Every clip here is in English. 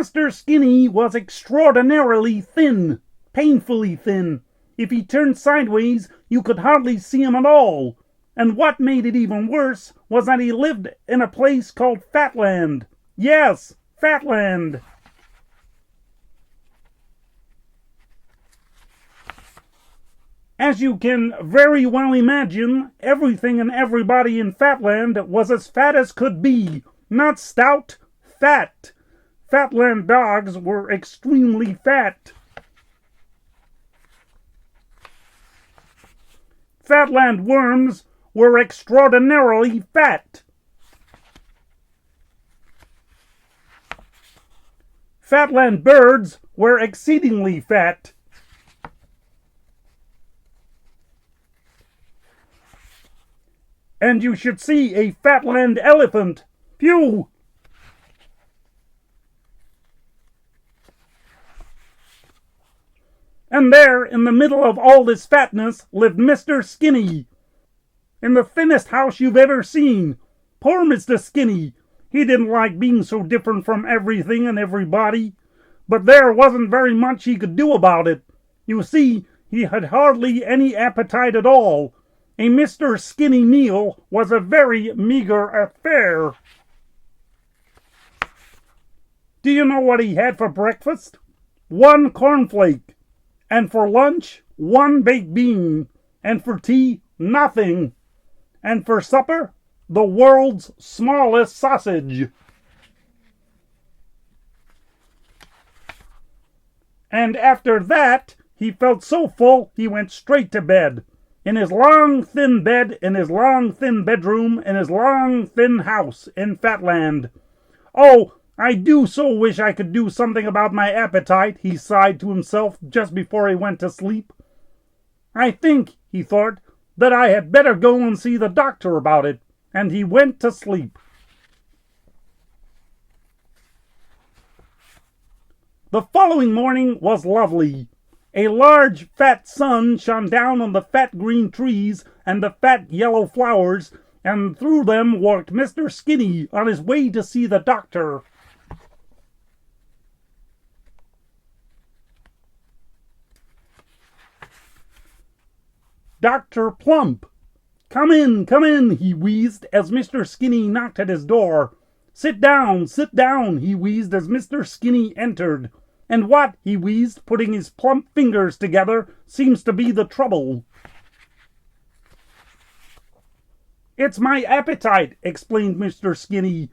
Mr. Skinny was extraordinarily thin, painfully thin. If he turned sideways, you could hardly see him at all. And what made it even worse was that he lived in a place called Fatland. Yes, Fatland. As you can very well imagine, everything and everybody in Fatland was as fat as could be. Not stout, fat. Fatland dogs were extremely fat. Fatland worms were extraordinarily fat. Fatland birds were exceedingly fat. And you should see a Fatland elephant. Phew! And there, in the middle of all this fatness, lived Mr. Skinny. In the thinnest house you've ever seen. Poor Mr. Skinny. He didn't like being so different from everything and everybody. But there wasn't very much he could do about it. You see, he had hardly any appetite at all. A Mr. Skinny meal was a very meager affair. Do you know what he had for breakfast? 1 cornflake. And for lunch, 1 baked bean. And for tea, nothing. And for supper, the world's smallest sausage. And after that, he felt so full he went straight to bed. In his long, thin bed, in his long, thin bedroom, in his long, thin house in Fatland. Oh, I do so wish I could do something about my appetite, he sighed to himself just before he went to sleep. I think, he thought, that I had better go and see the doctor about it, and he went to sleep. The following morning was lovely. A large, fat sun shone down on the fat green trees and the fat yellow flowers, and through them walked Mr. Skinny on his way to see the doctor. Dr. Plump. Come in, he wheezed as Mr. Skinny knocked at his door. Sit down, he wheezed as Mr. Skinny entered. And what, he wheezed, putting his plump fingers together, seems to be the trouble? It's my appetite, explained Mr. Skinny.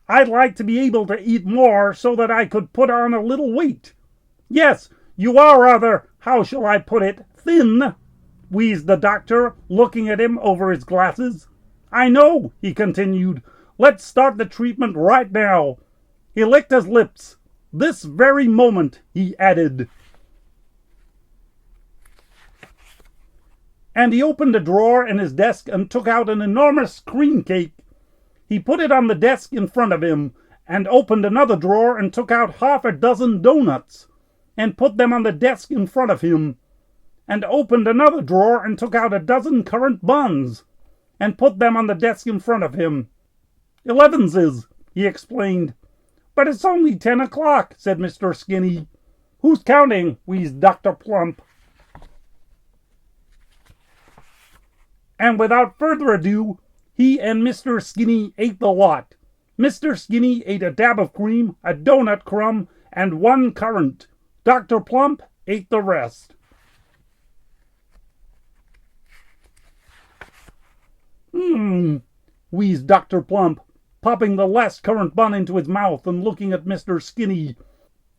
I'd like to be able to eat more so that I could put on a little weight. Yes, you are rather, how shall I put it, thin, wheezed the doctor, looking at him over his glasses. I know, he continued. Let's start the treatment right now. He licked his lips. This very moment, he added. And he opened a drawer in his desk and took out an enormous cream cake. He put it on the desk in front of him, and opened another drawer and took out 6 doughnuts, and put them on the desk in front of him, and opened another drawer and took out 12 currant buns, and put them on the desk in front of him. 11s, he explained. But it's only 10 o'clock, said Mr. Skinny. Who's counting? Wheezed Dr. Plump. And without further ado, he and Mr. Skinny ate the lot. Mr. Skinny ate a dab of cream, a donut crumb, and 1 currant. Dr. Plump ate the rest. Wheezed Dr. Plump, popping the last currant bun into his mouth and looking at Mr. Skinny.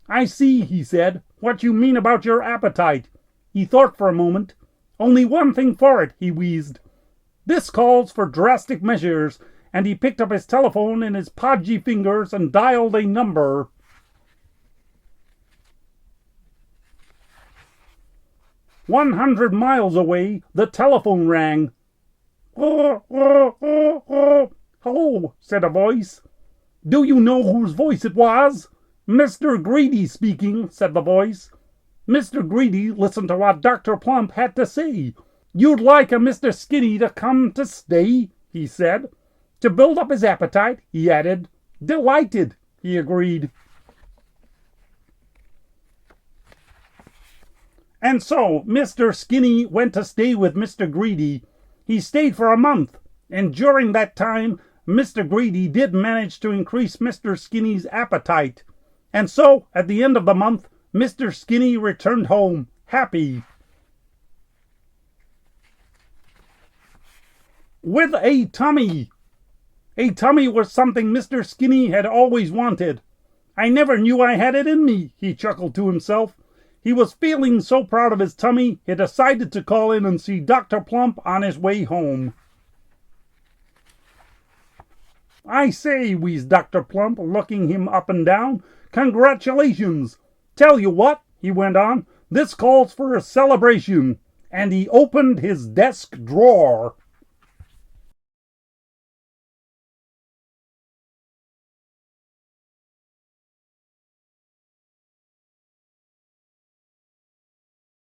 I see, he said, what you mean about your appetite. He thought for a moment. Only one thing for it, he wheezed. This calls for drastic measures, and he picked up his telephone in his podgy fingers and dialed a number. "100 miles away, the telephone rang. "Oh, oh, oh, oh. Hello," said a voice. "Do you know whose voice it was?" "Mr. Greedy speaking," said the voice. Mr. Greedy listened to what Dr. Plump had to say. "You'd like a Mr. Skinny to come to stay," he said. "To build up his appetite," he added. "Delighted," he agreed. And so Mr. Skinny went to stay with Mr. Greedy. He stayed for a month, and during that time Mr. Greedy did manage to increase Mr. Skinny's appetite. And so, at the end of the month, Mr. Skinny returned home, happy. With a tummy. A tummy was something Mr. Skinny had always wanted. I never knew I had it in me, he chuckled to himself. He was feeling so proud of his tummy, he decided to call in and see Dr. Plump on his way home. I say, wheezed Dr. Plump, looking him up and down. Congratulations! Tell you what, he went on, this calls for a celebration. And he opened his desk drawer.